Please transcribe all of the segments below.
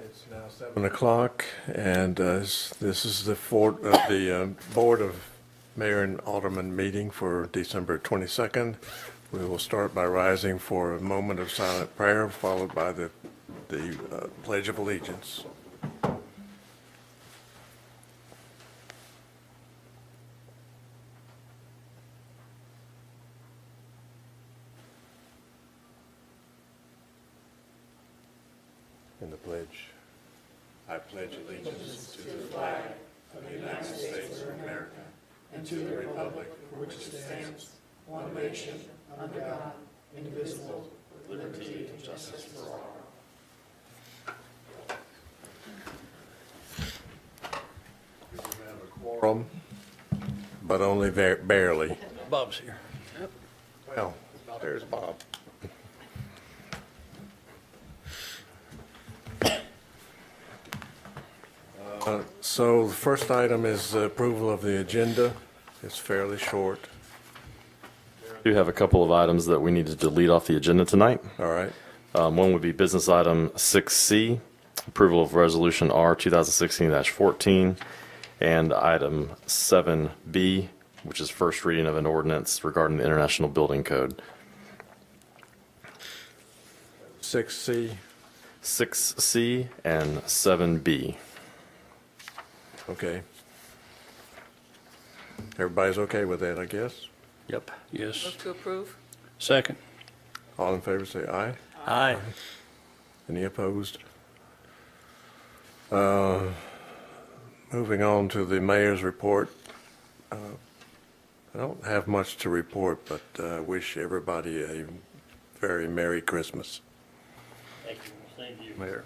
It's now 7 o'clock, and this is the Board of Mayor and Alderman meeting for December 22nd. We will start by rising for a moment of silent prayer, followed by the Pledge of Allegiance. In the pledge, I pledge allegiance to the flag of the United States of America and to the republic for which it stands, one nation, under God, indivisible, with liberty and justice for all. We have a quorum, but only barely. Bob's here. Well, there's Bob. So the first item is the approval of the agenda. It's fairly short. We do have a couple of items that we need to delete off the agenda tonight. All right. One would be business item 6C, approval of resolution R 2016-14, and item 7B, which is first reading of an ordinance regarding the International Building Code. 6C. 6C and 7B. Okay. Everybody's okay with that, I guess? Yep. Yes. Move to approve? Second. All in favor say aye. Aye. Any opposed? Moving on to the mayor's report. I don't have much to report, but wish everybody a very Merry Christmas. Thank you. Thank you. Mayor.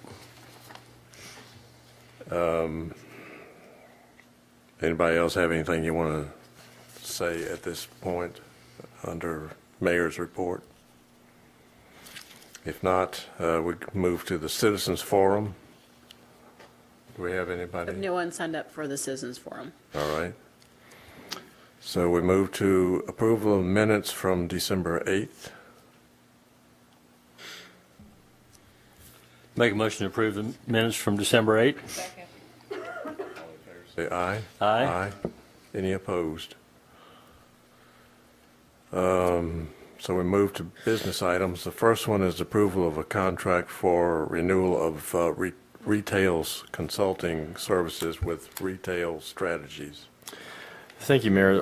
Anybody else have anything you want to say at this point under mayor's report? If not, we move to the citizens forum. Do we have anybody? No one signed up for the Citizens Forum. All right. So we move to approval of minutes from December 8th. Make a motion to approve the minutes from December 8th. Second. Say aye. Aye. Any opposed? So we move to business items. The first one is approval of a contract for renewal of retail's consulting services with Retail Strategies. Thank you, Mayor.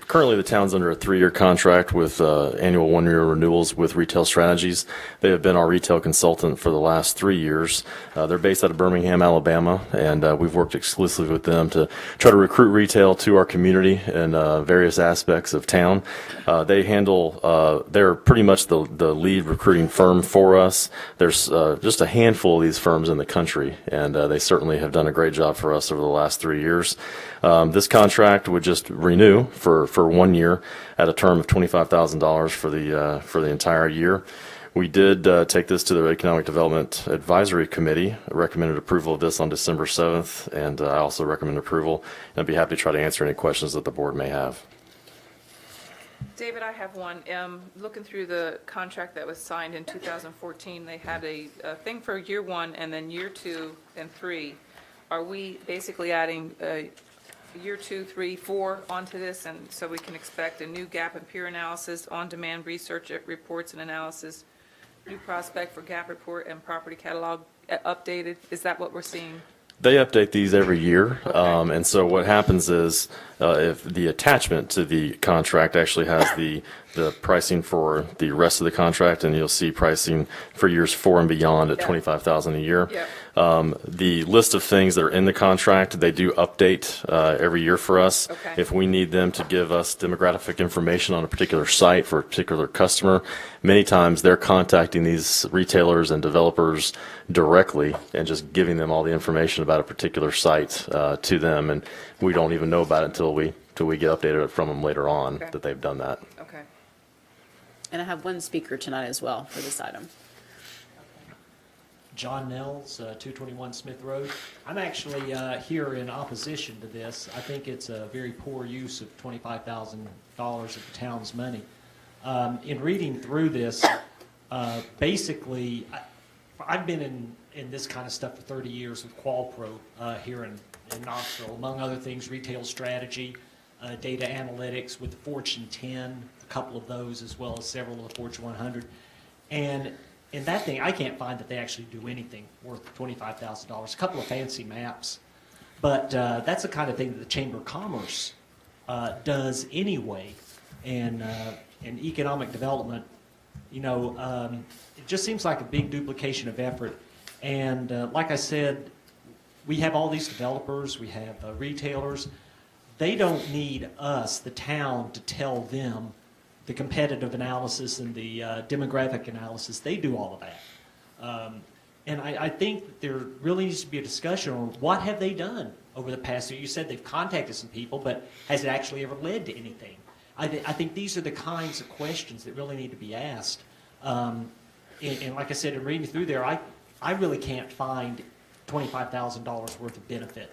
Currently, the town's under a 3-year contract with annual 1-year renewals with Retail Strategies. They have been our retail consultant for the last 3 years. They're based out of Birmingham, Alabama, and we've worked exclusively with them to try to recruit retail to our community in various aspects of town. They're pretty much the lead recruiting firm for us. There's just a handful of these firms in the country, and they certainly have done a great job for us over the last 3 years. This contract would just renew for 1 year at a term of $25,000 for the entire year. We did take this to the Economic Development Advisory Committee, recommended approval of this on December 7th, and I also recommend approval. And I'd be happy to try to answer any questions that the board may have. David, I have one. Looking through the contract that was signed in 2014, they had a thing for year 1 and then year 2 and 3. Are we basically adding year 2, 3, 4 onto this, and so we can expect a new gap and peer analysis, on-demand research reports and analysis, new prospect for gap report and property catalog updated? Is that what we're seeing? They update these every year, and so what happens is if the attachment to the contract actually has the pricing for the rest of the contract, and you'll see pricing for years 4 and beyond at $25,000 a year. Yep. The list of things that are in the contract, they do update every year for us. Okay. If we need them to give us demographic information on a particular site for a particular customer, many times they're contacting these retailers and developers directly and just giving them all the information about a particular site to them, and we don't even know about it until we get updated from them later on Okay. that they've done that. Okay. And I have one speaker tonight as well for this item. John Nels, 221 Smith Road. I'm actually here in opposition to this. I think it's a very poor use of $25,000 of the town's money. In reading through this, basically, I've been in this kind of stuff for 30 years with Qualpro here in Knoxville. Among other things, retail strategy, data analytics with the Fortune 10, a couple of those, as well as several of the Fortune 100. And in that thing, I can't find that they actually do anything worth $25,000. A couple of fancy maps. But that's the kind of thing that the Chamber of Commerce does anyway. And in economic development, you know, it just seems like a big duplication of effort. And like I said, we have all these developers, we have retailers. They don't need us, the town, to tell them the competitive analysis and the demographic analysis. They do all of that. And I think that there really needs to be a discussion on what have they done over the past year. You said they've contacted some people, but has it actually ever led to anything? I think these are the kinds of questions that really need to be asked. And like I said, in reading through there, I really can't find $25,000 worth of benefit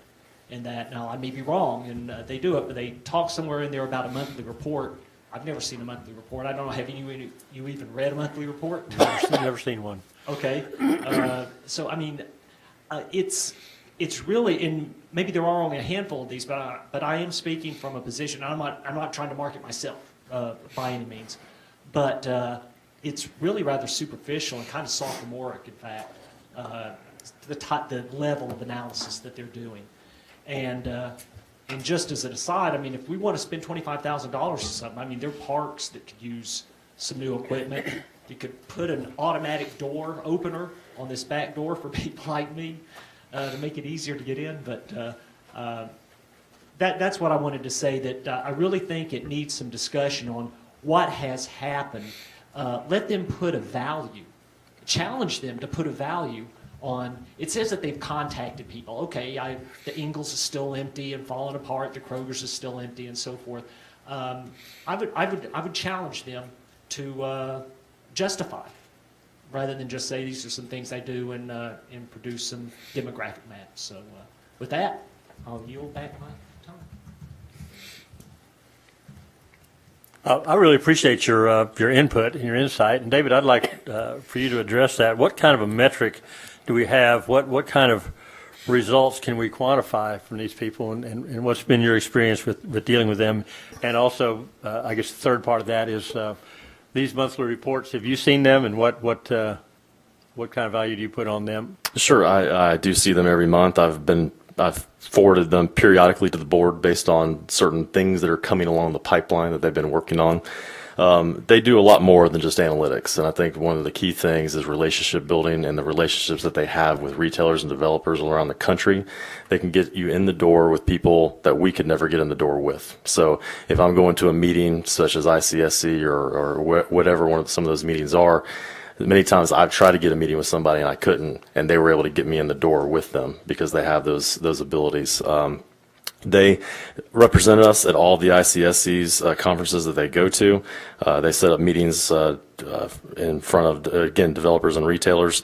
in that. Now, I may be wrong, and they do it, but they talk somewhere in there about a monthly report. I've never seen a monthly report. I don't know, have you even read a monthly report? Never seen one. Okay. So, I mean, it's really, and maybe there are only a handful of these, but I am speaking from a position, I'm not trying to market myself by any means, but it's really rather superficial and kind of sophomoric, in fact, the level of analysis that they're doing. And just as an aside, I mean, if we want to spend $25,000 or something, I mean, there are parks that could use some new equipment. You could put an automatic door opener on this back door for people like me to make it easier to get in. But that's what I wanted to say, that I really think it needs some discussion on what has happened. Let them put a value, challenge them to put a value on. It says that they've contacted people. Okay, the Ingalls is still empty and falling apart. The Kroger's is still empty, and so forth. I would challenge them to justify, rather than just say these are some things they do and produce some demographic maps. So with that, I'll yield back my time. I really appreciate your input and your insight. And David, I'd like for you to address that. What kind of a metric do we have? What kind of results can we quantify from these people? And what's been your experience with dealing with them? And also, I guess the third part of that is these monthly reports. Have you seen them, and what kind of value do you put on them? Sure, I do see them every month. I've forwarded them periodically to the board based on certain things that are coming along the pipeline that they've been working on. They do a lot more than just analytics, and I think one of the key things is relationship building and the relationships that they have with retailers and developers around the country. They can get you in the door with people that we could never get in the door with. So if I'm going to a meeting such as ICSC or whatever some of those meetings are, many times I've tried to get a meeting with somebody and I couldn't, and they were able to get me in the door with them because they have those abilities. They represent us at all the ICSC's conferences that they go to. They set up meetings in front of, again, developers and retailers.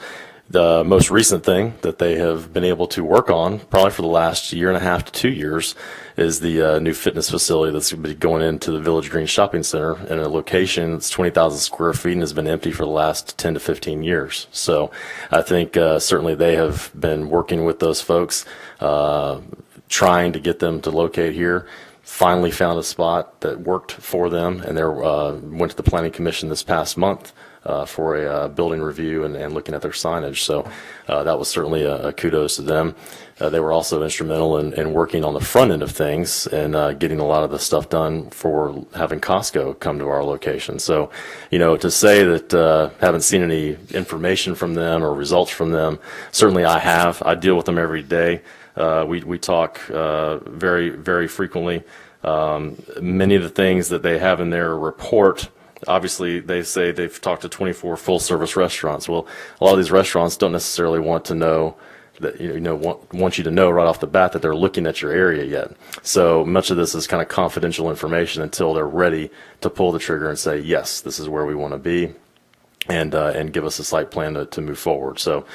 The most recent thing that they have been able to work on, probably for the last year and a half to 2 years, is the new fitness facility that's going to be going into the Village Green Shopping Center in a location that's 20,000 square feet and has been empty for the last 10 to 15 years. So I think certainly they have been working with those folks, trying to get them to locate here. Finally found a spot that worked for them, and they went to the Planning Commission this past month for a building review and looking at their signage. So that was certainly a kudos to them. They were also instrumental in working on the front end of things and getting a lot of the stuff done for having Costco come to our location. So, to say that haven't seen any information from them or results from them, certainly I have. I deal with them every day. We talk very, very frequently. Many of the things that they have in their report, obviously they say they've talked to 24 full-service restaurants. Well, a lot of these restaurants don't necessarily want to know that want you to know right off the bat that they're looking at your area yet. So much of this is kind of confidential information until they're ready to pull the trigger and say, yes, this is where we want to be, and give us a site plan to move forward. So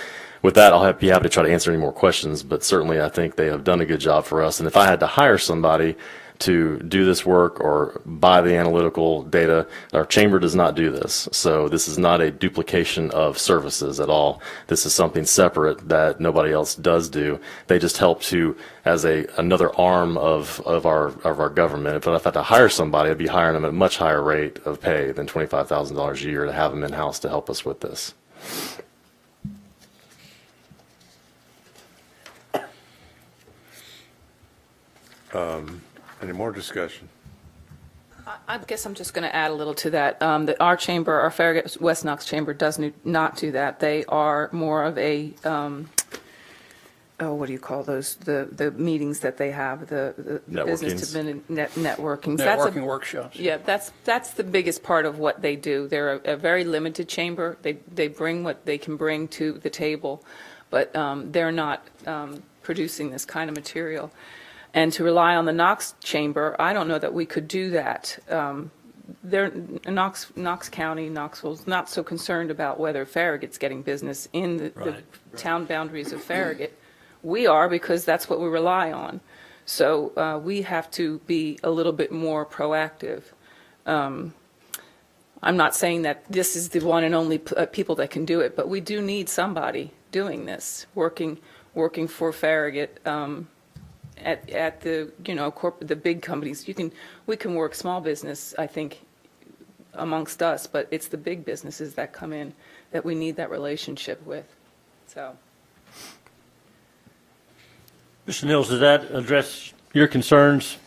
with that, I'll be happy to try to answer any more questions, but certainly I think they have done a good job for us. And if I had to hire somebody to do this work or buy the analytical data. Our chamber does not do this. So this is not a duplication of services at all. This is something separate that nobody else does do. They just help to, as another arm of our government. If I had to hire somebody, I'd be hiring them at a much higher rate of pay than $25,000 a year to have them in-house to help us with this. Any more discussion? I guess I'm just going to add a little to that. That our chamber, our Farragut West Knox chamber, does not do that. They are more of a, what do you call those? The meetings that they have, the business to networking. Networking workshops. Yeah, that's the biggest part of what they do. They're a very limited chamber. They bring what they can bring to the table, but they're not producing this kind of material. And to rely on the Knox chamber, I don't know that we could do that. Knox County, Knoxville's not so concerned about whether Farragut's getting business in the town boundaries of Farragut. We are, because that's what we rely on. So we have to be a little bit more proactive. I'm not saying that this is the one and only people that can do it, but we do need somebody doing this, working for Farragut. At the the big companies, we can work small business, I think, amongst us, but it's the big businesses that come in that we need that relationship with. So, Mr. Nils, does that address your concerns?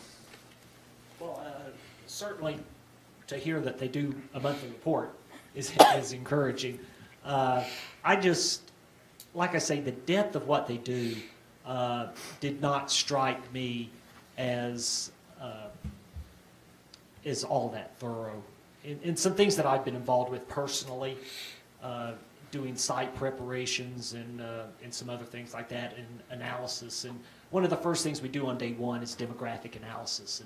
Well, certainly to hear that they do a monthly report is encouraging. I just, like I say, the depth of what they do did not strike me as all that thorough. In some things that I've been involved with personally, doing site preparations and some other things like that, and analysis. And one of the first things we do on day one is demographic analysis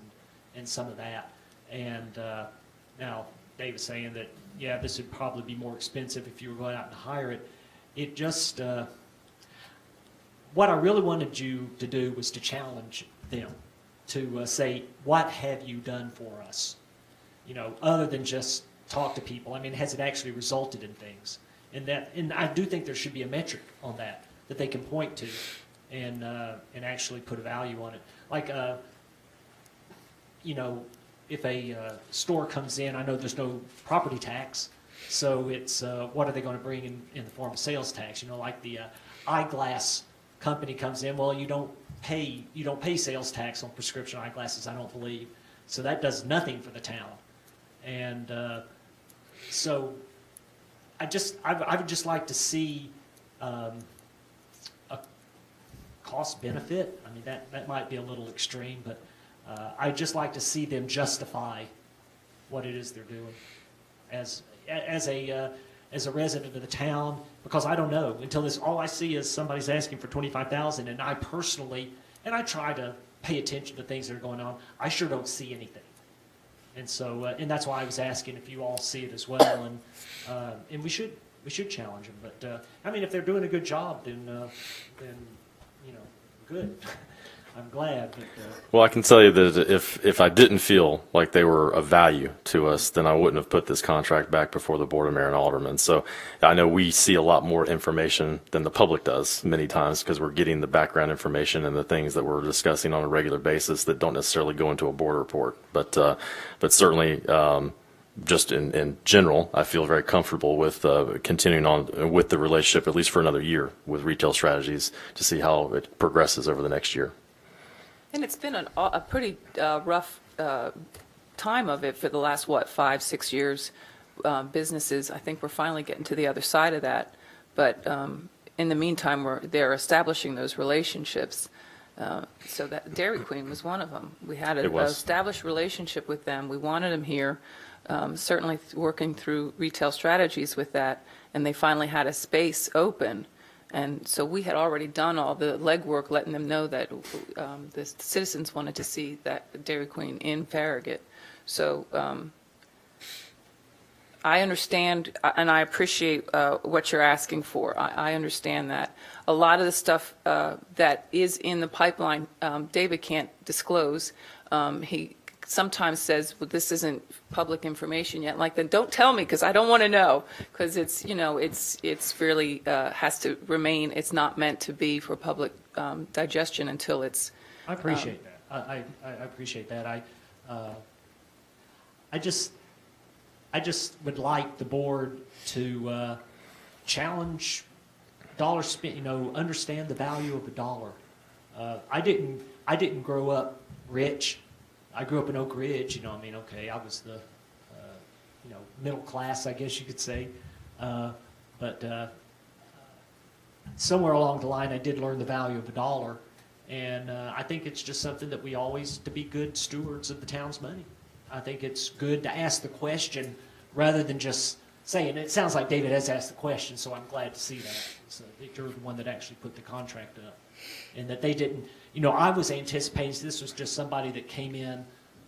and some of that. And now Dave is saying that, yeah, this would probably be more expensive if you were going out and hire it. It just... what I really wanted you to do was to challenge them to say, what have you done for us? Other than just talk to people. I mean, has it actually resulted in things? And I do think there should be a metric on that they can point to and actually put a value on it. Like, if a store comes in, I know there's no property tax, so it's what are they going to bring in the form of sales tax? Like the eyeglass company comes in, well, you don't pay sales tax on prescription eyeglasses, I don't believe. So that does nothing for the town. And so I would just like to see a cost benefit. I mean, that might be a little extreme, but I'd just like to see them justify what it is they're doing as a resident of the town, because I don't know until this. All I see is somebody's asking for $25,000, and I personally, and I try to pay attention to things that are going on. I sure don't see anything, and so and that's why I was asking if you all see it as well, and we should challenge them. But I mean, if they're doing a good job, then good. I'm glad. But, well, I can tell you that if I didn't feel like they were of value to us, then I wouldn't have put this contract back before the Board of Mayor and Aldermen. So I know we see a lot more information than the public does many times, because we're getting the background information and the things that we're discussing on a regular basis that don't necessarily go into a board report. But certainly, just in general, I feel very comfortable with continuing on with the relationship, at least for another year, with Retail Strategies, to see how it progresses over the next year. and it's been a pretty rough time of it for the last 5-6 years. Businesses, I think we're finally getting to the other side of that, but in the meantime, they're establishing those relationships. So that Dairy Queen was one of them. We had an established relationship with them. We wanted them here, certainly working through Retail Strategies with that, and they finally had a space open. And so we had already done all the legwork, letting them know that the citizens wanted to see that Dairy Queen in Farragut. So I understand and I appreciate what you're asking for. I understand that. A lot of the stuff that is in the pipeline, David can't disclose. He sometimes says, well, this isn't public information yet. Like, then don't tell me because I don't want to know, because it's, you know, it's really has to remain, it's not meant to be for public digestion until it's. I appreciate that. I appreciate that. I just would like the board to challenge dollar spent, you know, understand the value of a dollar. I didn't grow up rich. I grew up in Oak Ridge, you know, I mean, okay, I was the, you know, middle class, I guess you could say. But somewhere along the line, I did learn the value of a dollar. And I think it's just something that we always, to be good stewards of the town's money. I think it's good to ask the question rather than just saying, it sounds like David has asked the question, so I'm glad to see that. So that you're the one that actually put the contract up. And that they didn't, you know, I was anticipating this was just somebody that came in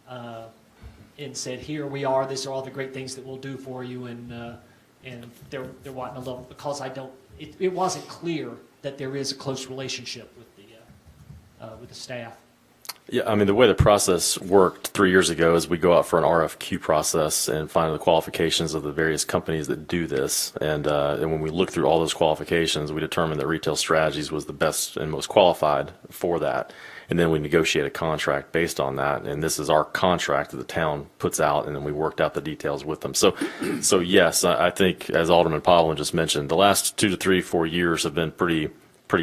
and said, here we are, these are all the great things that we'll do for you, and they're wanting a little, because it wasn't clear that there is a close relationship with the staff. Yeah, I mean, the way the process worked 3 years ago is we go out for an RFQ process and find the qualifications of the various companies that do this. And when we look through all those qualifications, we determined that Retail Strategies was the best and most qualified for that. And then we negotiate a contract based on that. And this is our contract that the town puts out, and then we worked out the details with them. So yes, I think, as Alderman Powell just mentioned, the last 2 to 3, 4 years have been pretty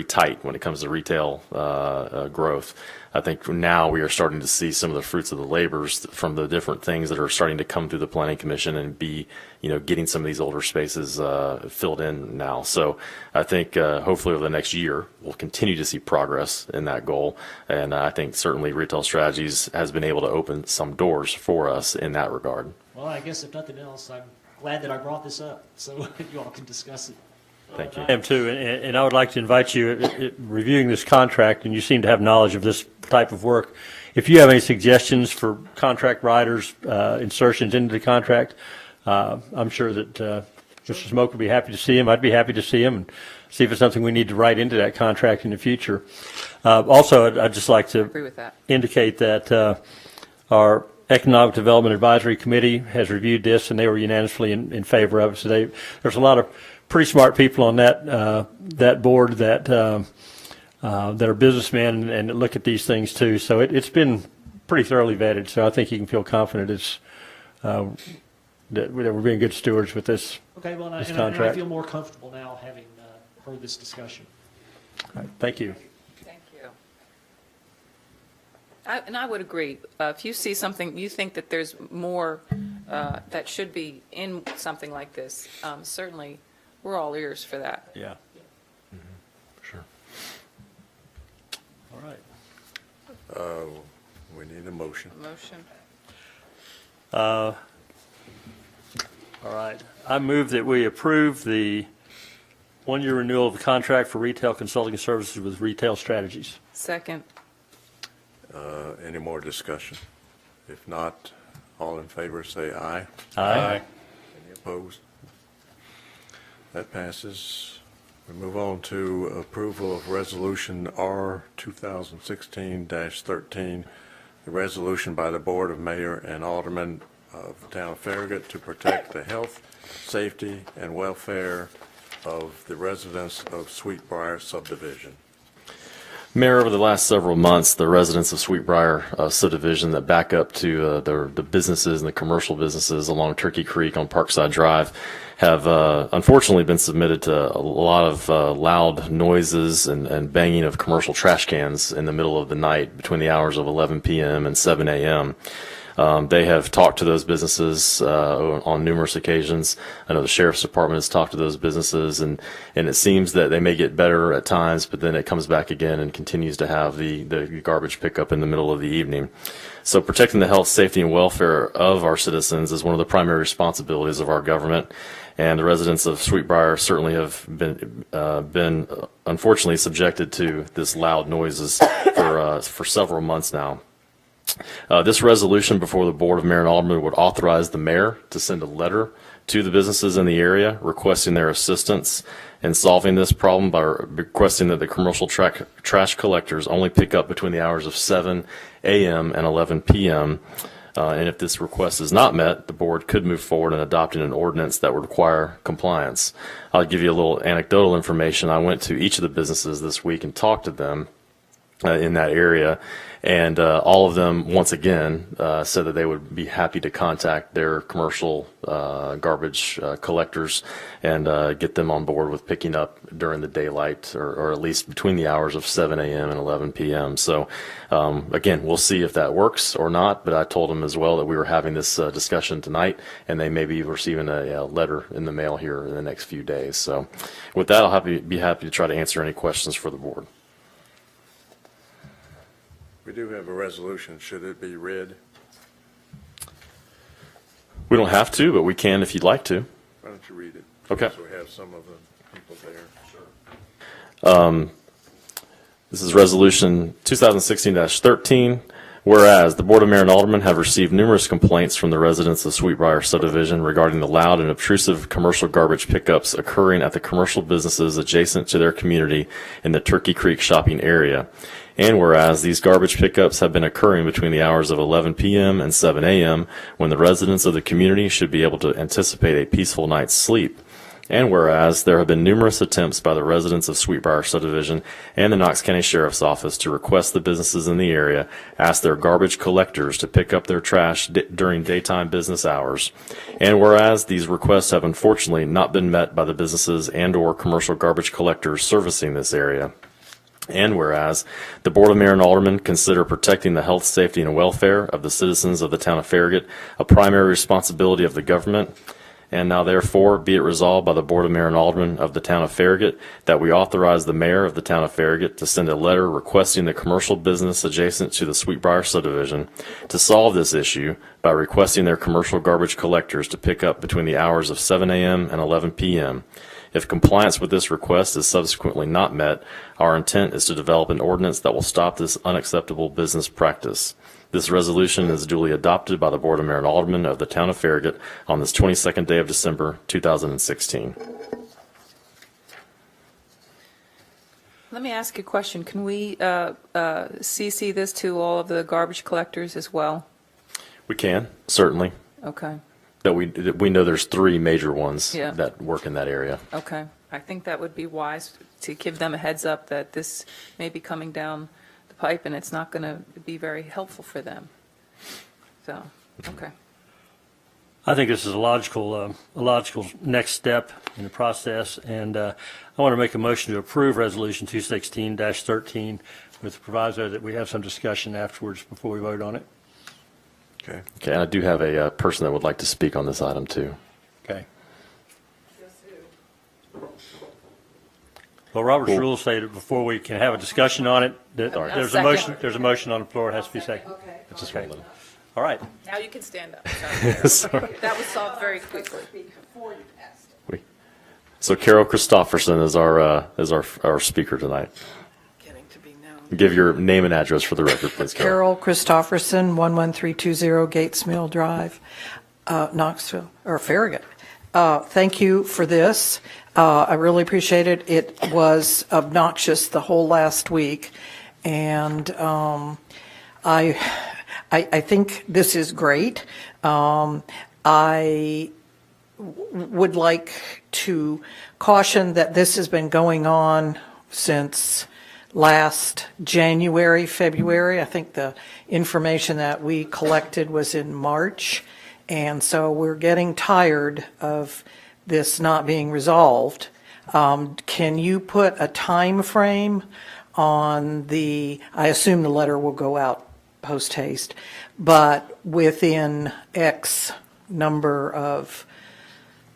tight when it comes to retail growth. I think now we are starting to see some of the fruits of the labors from the different things that are starting to come through the Planning Commission and be, you know, getting some of these older spaces filled in now. So I think hopefully over the next year we'll continue to see progress in that goal. And I think certainly Retail Strategies has been able to open some doors for us in that regard. Well, I guess if nothing else, I'm glad that I brought this up so you all can discuss it. Thank you. I am too, and I would like to invite you, reviewing this contract, and you seem to have knowledge of this type of work, if you have any suggestions for contract writers, insertions into the contract, I'm sure that Mr. Smoke would be happy to see him. I'd be happy to see him and see if it's something we need to write into that contract in the future. Also, I'd just like to Agree with that. indicate that our Economic Development Advisory Committee has reviewed this, and they were unanimously in favor of it. So there's a lot of pretty smart people on that board that are businessmen and look at these things too. So it's been pretty thoroughly vetted. So I think you can feel confident that we're being good stewards with this. Okay, well, this and I contract. feel more comfortable now having heard this discussion. All right, thank you. Thank you. I would agree. If you see something, you think that there's more that should be in something like this, certainly we're all ears for that. Yeah. Sure. All right. We need a motion. Motion. All right. I move that we approve the one-year renewal of the contract for retail consulting services with Retail Strategies. Second. Any more discussion? If not, all in favor say aye. Aye. Any opposed? That passes. We move on to approval of Resolution R 2016-13, the resolution by the Board of Mayor and Aldermen of the town of Farragut to protect the health, safety, and welfare of the residents of Sweetbriar subdivision. Mayor, over the last several months, the residents of Sweetbriar subdivision that back up to the businesses and the commercial businesses along Turkey Creek on Parkside Drive have unfortunately been submitted to a lot of loud noises and banging of commercial trash cans in the middle of the night between the hours of 11 p.m. and 7 a.m. They have talked to those businesses on numerous occasions. I know the Sheriff's Department has talked to those businesses, and it seems that they may get better at times, but then it comes back again and continues to have the garbage pickup in the middle of the evening. So protecting the health, safety, and welfare of our citizens is one of the primary responsibilities of our government. And the residents of Sweetbriar certainly have been unfortunately subjected to this loud noises for several months now. This resolution before the Board of Mayor and Aldermen would authorize the mayor to send a letter to the businesses in the area, requesting their assistance in solving this problem by requesting that the commercial trash collectors only pick up between the hours of 7 a.m. and 11 p.m. And if this request is not met, the board could move forward in adopting an ordinance that would require compliance. I'll give you a little anecdotal information. I went to each of the businesses this week and talked to them in that area, and all of them, once again, said that they would be happy to contact their commercial garbage collectors and get them on board with picking up during the daylight, or at least between the hours of 7 a.m. and 11 p.m. So, again, we'll see if that works or not, but I told them as well that we were having this discussion tonight, and they may be receiving a letter in the mail here in the next few days. So with that, I'll be happy to try to answer any questions for the board. We do have a resolution. Should it be read? We don't have to, but we can if you'd like to. Why don't you read it? Okay. So we have some of the people there. This is Resolution 2016-13. Whereas the Board of Mayor and Aldermen have received numerous complaints from the residents of Sweetbriar subdivision regarding the loud and obtrusive commercial garbage pickups occurring at the commercial businesses adjacent to their community in the Turkey Creek shopping area. And whereas these garbage pickups have been occurring between the hours of 11 p.m. and 7 a.m. when the residents of the community should be able to anticipate a peaceful night's sleep. And whereas there have been numerous attempts by the residents of Sweetbriar subdivision and the Knox County Sheriff's Office to request the businesses in the area ask their garbage collectors to pick up their trash during daytime business hours. And whereas these requests have unfortunately not been met by the businesses and/or commercial garbage collectors servicing this area. And whereas the Board of Mayor and Aldermen consider protecting the health, safety, and welfare of the citizens of the town of Farragut a primary responsibility of the government. And now therefore be it resolved by the Board of Mayor and Aldermen of the town of Farragut that we authorize the mayor of the town of Farragut to send a letter requesting the commercial business adjacent to the Sweetbriar subdivision to solve this issue by requesting their commercial garbage collectors to pick up between the hours of 7 a.m. and 11 p.m. If compliance with this request is subsequently not met, our intent is to develop an ordinance that will stop this unacceptable business practice. This resolution is duly adopted by the Board of Mayor and Aldermen of the town of Farragut on this 22nd day of December, 2016. Let me ask you a question. Can we CC this to all of the garbage collectors as well? We can, certainly. Okay, That we know there's 3 major ones Yeah. that work in that area. okay. I think that would be wise to give them a heads up that this may be coming down the pipe and it's not going to be very helpful for them. So, okay. I think this is a logical next step in the process, and I want to make a motion to approve Resolution 216-13 with the proviso that we have some discussion afterwards before we vote on it. Okay. Okay, and I do have a person that would like to speak on this item too. Okay. Well, Robert's rules say that before we can have a discussion on it, that there's a motion. There's a motion on the floor. It has to be second. It's just one of them. All right. Now you can stand up. Sorry. That was solved very quickly. So Carol Christofferson is our speaker tonight. Getting to be known. Give your name and address for the record, please, Carol. Carol Christofferson, 11320 Gates Mill Drive, Knoxville, or Farragut. Thank you for this. I really appreciate it. It was obnoxious the whole last week, and I think this is great. I would like to caution that this has been going on since last January, February. I think the information that we collected was in March. And so we're getting tired of this not being resolved. Can you put a time frame on I assume the letter will go out post haste, but within X number of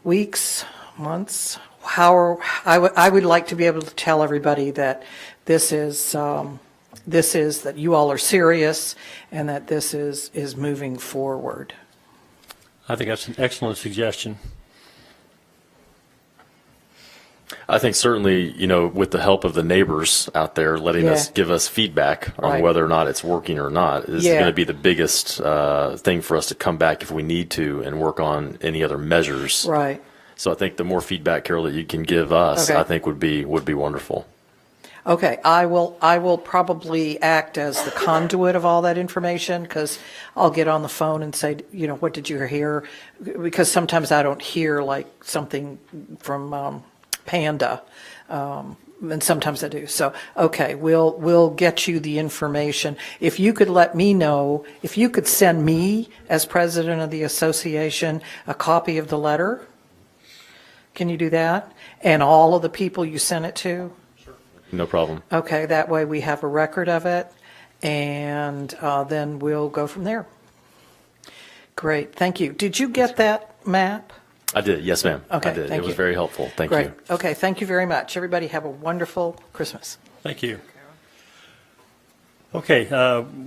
weeks, months, I would like to be able to tell everybody that this is that you all are serious and that this is moving forward. I think that's an excellent suggestion. I think certainly, with the help of the neighbors out there letting us Yeah. give us feedback on Right. whether or not it's working or not is Yeah. going to be the biggest thing for us to come back if we need to and work on any other measures. Right. So I think the more feedback, Carol, that you can give us, Okay. I think would be wonderful. Okay, I will probably act as the conduit of all that information, because I'll get on the phone and say, what did you hear? Because sometimes I don't hear like something from Panda, and sometimes I do. So, okay, we'll get you the information. If you could let me know, if you could send me, as president of the association, a copy of the letter, can you do that? And all of the people you sent it to? No problem. Okay, that way we have a record of it, and then we'll go from there. Great, thank you. Did you get that map? I did. Yes, ma'am. Okay, I did. thank It was you. very helpful. Thank Great. you. Okay, thank you very much. Everybody have a wonderful Christmas. Thank you. Okay,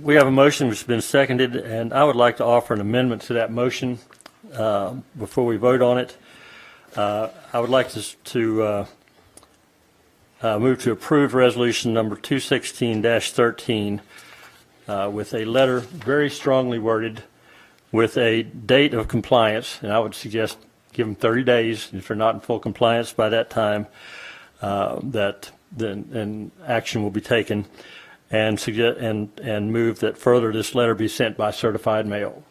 we have a motion which has been seconded, and I would like to offer an amendment to that motion before we vote on it. I would like to move to approve resolution number 216-13 with a letter very strongly worded with a date of compliance, and I would suggest give them 30 days. If they're not in full compliance by that time, that then action will be taken, and suggest and move that further this letter be sent by certified mail.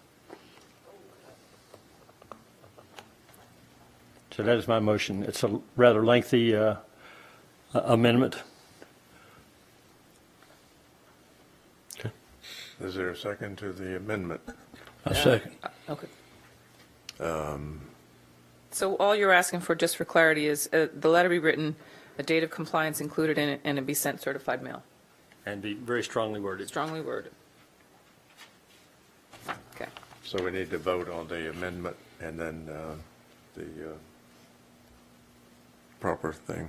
So that is my motion. It's a rather lengthy amendment. Is there a second to the amendment? A second. Okay. So all you're asking for, just for clarity, is the letter be written, a date of compliance included in it, and it be sent certified mail, And be very strongly worded. strongly worded. Okay. So we need to vote on the amendment and then the proper thing.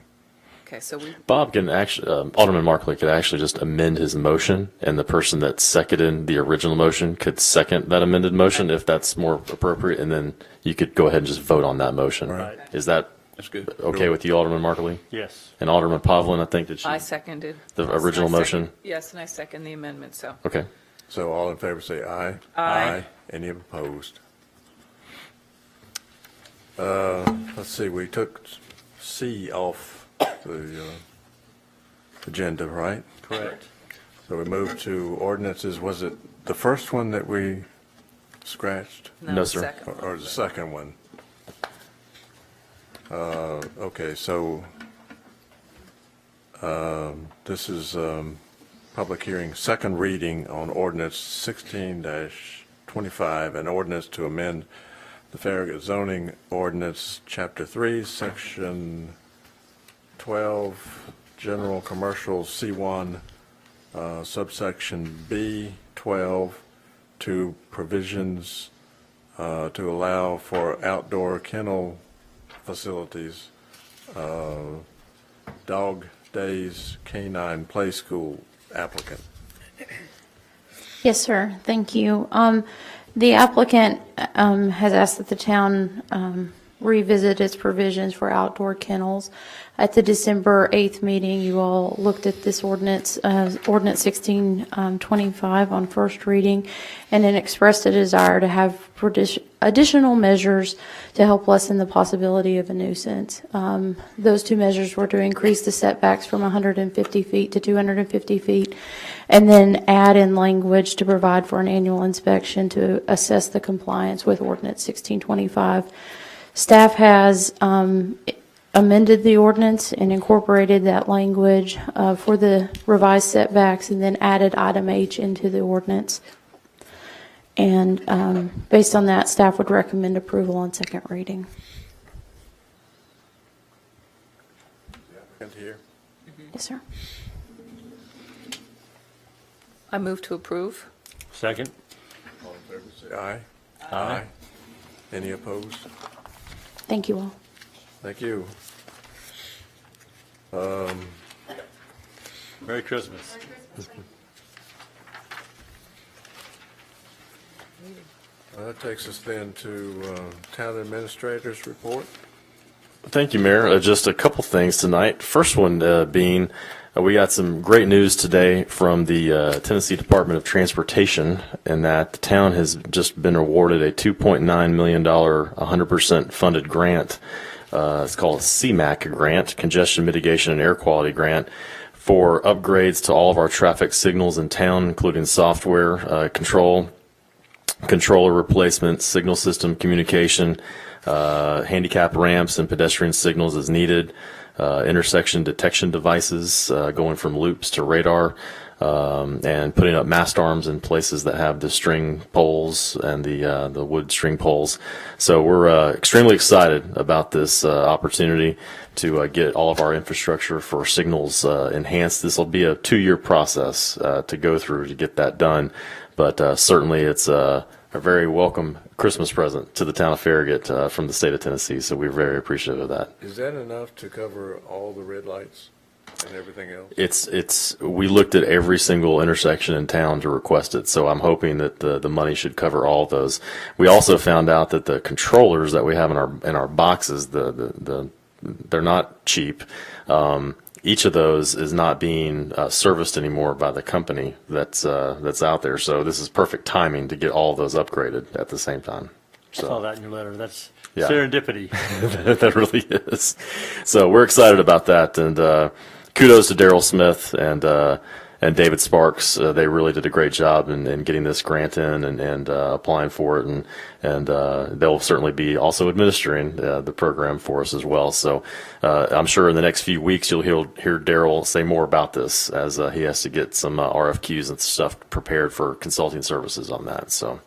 Okay, so we, Bob can actually, Alderman Markley could actually just amend his motion, and the person that seconded the original motion could second that amended motion if that's more appropriate, and then you could go ahead and just vote on that motion. Right. Is that That's good. okay with you, Alderman Markley? Yes. And Alderman Pavlin, I think that I you, seconded. the original I second- motion? Yes, and I second the amendment, so. Okay. So all in favor say aye. Aye. Any opposed? Let's see, we took C off the agenda, right? Correct. So we moved to ordinances. Was it the first one that we scratched? No, sir. second. Or the second one? Okay, so this is public hearing, second reading on ordinance 16-25, an ordinance to amend the Farragut zoning ordinance, chapter 3, section 12, general commercial C1, subsection B12, to provisions to allow for outdoor kennel facilities, dog days, canine play school applicant. Yes, sir. Thank you. The applicant has asked that the town revisit its provisions for outdoor kennels. At the December 8th meeting, you all looked at this ordinance, ordinance 1625 on first reading, and then expressed a desire to have additional measures to help lessen the possibility of a nuisance. Those two measures were to increase the setbacks from 150 feet to 250 feet, and then add in language to provide for an annual inspection to assess the compliance with ordinance 1625. Staff has amended the ordinance and incorporated that language for the revised setbacks, and then added item H into the ordinance. And based on that, staff would recommend approval on second reading. Applicant here? Yes, sir. I move to approve. Second? All in favor say aye. Aye. Any opposed? Thank you all. Thank you. Merry Christmas. That takes us then to town administrator's report. Thank you, Mayor. Just a couple things tonight. First one being we got some great news today from the Tennessee Department of Transportation, in that the town has just been awarded a $2.9 million 100% funded grant. It's called a CMAQ grant, Congestion Mitigation and Air Quality Grant, for upgrades to all of our traffic signals in town, including software controller replacement, signal system communication, handicap ramps and pedestrian signals as needed, intersection detection devices going from loops to radar, and putting up mast arms in places that have the string poles and the wood string poles. So we're extremely excited about this opportunity to get all of our infrastructure for signals enhanced. This will be a 2-year process to go through to get that done, but certainly it's a very welcome Christmas present to the town of Farragut from the state of Tennessee, so we're very appreciative of that. Is that enough to cover all the red lights and everything else? We looked at every single intersection in town to request it, so I'm hoping that the money should cover all of those. We also found out that the controllers that we have in our boxes, they're not cheap. Each of those is not being serviced anymore by the company that's out there. So this is perfect timing to get all of those upgraded at the same time. I saw that in your letter. That's Yeah. serendipity. That really is. So we're excited about that, and kudos to Daryl Smith and David Sparks. They really did a great job in getting this grant in and applying for it, and they'll certainly be also administering the program for us as well. So I'm sure in the next few weeks you'll hear Daryl say more about this, as he has to get some RFQs and stuff prepared for consulting services on that. So.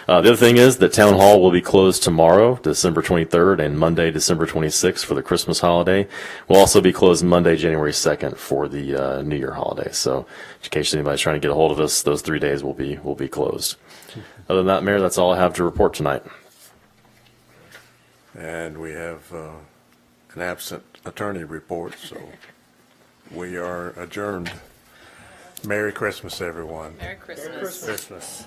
The other thing is that Town Hall will be closed tomorrow, December 23rd, and Monday, December 26th for the Christmas holiday. We'll also be closed Monday, January 2nd for the New Year holiday. So in case anybody's trying to get a hold of us, those 3 days will be closed. Other than that, Mayor, that's all I have to report tonight. And we have an absent attorney report, so we are adjourned. Merry Christmas, everyone. Merry Christmas. Christmas.